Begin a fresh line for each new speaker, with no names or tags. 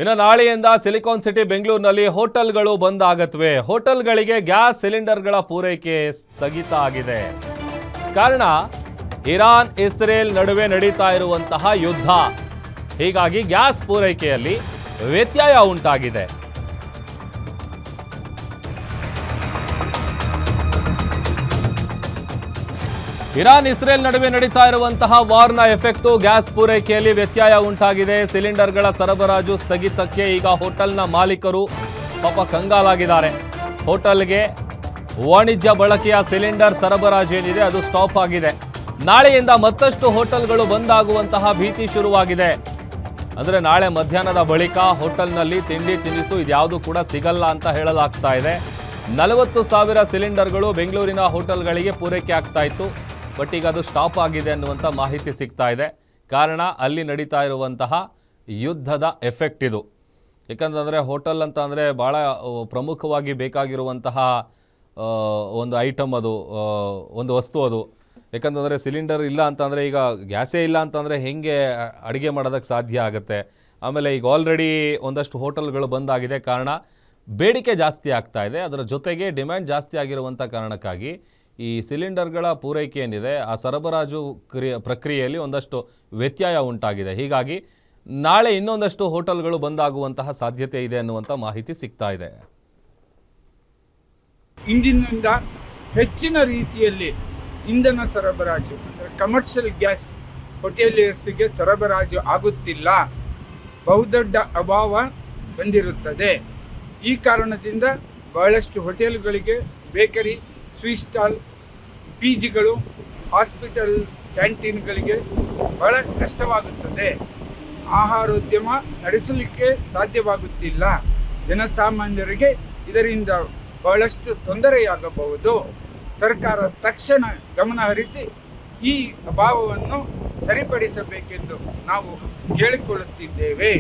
ಇನ್ನು ನಾಳೆಯಿಂದ silicon city ಬೆಂಗಳೂರಿನಲ್ಲಿ ಹೋಟೆಲ್ಗಳು ಬಂದ್ ಆಗತ್ವೆ. ಹೋಟೆಲ್ಗಳಿಗೆ ಗ್ಯಾಸ್ ಸಿಲಿಂಡರ್ಗಳ ಪೂರೈಕೆ ಸ್ಥಗಿತ ಆಗಿದೆ. ಕಾರಣ ಇರಾನ್ ಇಸ್ರೇಲ್ ನಡುವೆ ನಡೀತಾ ಇರುವಂತಹ ಯುದ್ಧ. ಹೀಗಾಗಿ ಗ್ಯಾಸ್ ಪೂರೈಕೆಯಲ್ಲಿ ವ್ಯತ್ಯಯ ಉಂಟಾಗಿದೆ. ಇರಾನ್ ಇಸ್ರೇಲ್ ನಡುವೆ ನಡೀತಾ ಇರುವಂತಹ ವಾರ್ನ ಎಫೆಕ್ಟು ಗ್ಯಾಸ್ ಪೂರೈಕೆಯಲ್ಲಿ ವ್ಯತ್ಯಯ ಉಂಟಾಗಿದೆ. ಸಿಲಿಂಡರ್ಗಳ ಸರಬರಾಜು ಸ್ಥಗಿತಕ್ಕೆ ಈಗ ಹೋಟೆಲ್ನ ಮಾಲೀಕರು ಪಾಪ ಕಂಗಾಲಾಗಿದ್ದಾರೆ. ಹೋಟೆಲ್ಗೆ ವಾಣಿಜ್ಯ ಬಳಕೆಯ ಸಿಲಿಂಡರ್ ಸರಬರಾಜು ಏನಿದೆ ಅದು ಸ್ಟಾಪ್ ಆಗಿದೆ. ನಾಳೆಯಿಂದ ಮತ್ತಷ್ಟು ಹೋಟೆಲ್ಗಳು ಬಂದ್ ಆಗುವಂತಹ ಭೀತಿ ಶುರುವಾಗಿದೆ. ಅಂದರೆ ನಾಳೆ ಮಧ್ಯಾಹ್ನದ ಬಳಿಕ ಹೋಟೆಲ್ನಲ್ಲಿ ತಿಂಡಿ ತಿನಿಸು ಇದ್ಯಾವುದು ಕೂಡ ಸಿಗಲ್ಲ ಅಂತ ಹೇಳಲಾಗ್ತಾ ಇದೆ. 40,000 ಸಿಲಿಂಡರ್ಗಳು ಬೆಂಗಳೂರಿನ ಹೋಟೆಲ್ಗಳಿಗೆ ಪೂರೈಕೆ ಆಗ್ತಾ ಇತ್ತು. ಬಟ್ ಈಗ ಅದು ಸ್ಟಾಪ್ ಆಗಿದೆ ಅನ್ನುವಂಥ ಮಾಹಿತಿ ಸಿಗ್ತಾ ಇದೆ. ಕಾರಣ ಅಲ್ಲಿ ನಡೀತಾ ಇರುವಂತಹ ಯುದ್ಧದ ಎಫೆಕ್ಟ್ ಇದು. ಯಾಕಂತಂದರೆ ಹೋಟೆಲ್ ಅಂತ ಅಂದರೆ ಭಾಳ ಪ್ರಮುಖವಾಗಿ ಬೇಕಾಗಿರುವಂತಹ ಒಂದು ಐಟಮ್ ಅದು, ಒಂದು ವಸ್ತು ಅದು. ಯಾಕಂತಂದರೆ ಸಿಲಿಂಡರ್ ಇಲ್ಲ ಅಂತಂದರೆ, ಈಗ ಗ್ಯಾಸೇ ಇಲ್ಲ ಅಂತಂದರೆ ಹೇಗೆ ಅಡುಗೆ ಮಾಡೋದಕ್ಕೆ ಸಾಧ್ಯ ಆಗುತ್ತೆ. ಆಮೇಲೆ ಈಗ ಆಲ್ರೆಡಿ ಒಂದಷ್ಟು ಹೋಟೆಲ್ಗಳು ಬಂದಾಗಿದೆ. ಕಾರಣ ಬೇಡಿಕೆ ಜಾಸ್ತಿ ಆಗ್ತಾ ಇದೆ. ಅದರ ಜೊತೆಗೆ ಡಿಮ್ಯಾಂಡ್ ಜಾಸ್ತಿ ಆಗಿರುವಂಥ ಕಾರಣಕ್ಕಾಗಿ ಈ ಸಿಲಿಂಡರ್ಗಳ ಪೂರೈಕೆ ಏನಿದೆ ಆ ಸರಬರಾಜು ಪ್ರಕ್ರಿಯೆಯಲ್ಲಿ ಒಂದಷ್ಟು ವ್ಯತ್ಯಯ ಉಂಟಾಗಿದೆ. ಹೀಗಾಗಿ ನಾಳೆ ಇನ್ನೊಂದಷ್ಟು ಹೋಟೆಲ್ಗಳು ಬಂದಾಗುವಂತಹ ಸಾಧ್ಯತೆ ಇದೆ ಅನ್ನುವಂಥ ಮಾಹಿತಿ ಸಿಗ್ತಾ ಇದೆ.
ಇಂದಿನಿಂದ ಹೆಚ್ಚಿನ ರೀತಿಯಲ್ಲಿ ಇಂಧನ ಸರಬರಾಜು ಅಂದರೆ ಕಮರ್ಷಿಯಲ್ ಗ್ಯಾಸ್ ಹೋಟೆಲಿಯರ್ಸ್ಗೆ ಸರಬರಾಜು ಆಗುತ್ತಿಲ್ಲ. ಬಹುದೊಡ್ಡ ಅಭಾವ ಬಂದಿರುತ್ತದೆ. ಈ ಕಾರಣದಿಂದ ಬಹಳಷ್ಟು ಹೋಟೆಲ್ಗಳಿಗೆ ಬೇಕರಿ, ಸ್ವೀಟ್ ಸ್ಟಾಲ್, ಪಿಜಿಗಳು, ಹಾಸ್ಪಿಟಲ್ ಕ್ಯಾಂಟೀನ್ಗಳಿಗೆ ಬಹಳ ಕಷ್ಟವಾಗುತ್ತದೆ. ಆಹಾರೋದ್ಯಮ ನಡೆಸಲಿಕ್ಕೆ ಸಾಧ್ಯವಾಗುತ್ತಿಲ್ಲ. ಜನಸಾಮಾನ್ಯರಿಗೆ ಇದರಿಂದ ಬಹಳಷ್ಟು ತೊಂದರೆಯಾಗಬಹುದು. ಸರ್ಕಾರ ತಕ್ಷಣ ಗಮನ ಹರಿಸಿ ಈ ಅಭಾವವನ್ನು ಸರಿಪಡಿಸಬೇಕೆಂದು ನಾವು ಕೇಳಿಕೊಳ್ಳುತ್ತಿದ್ದೇವೆ.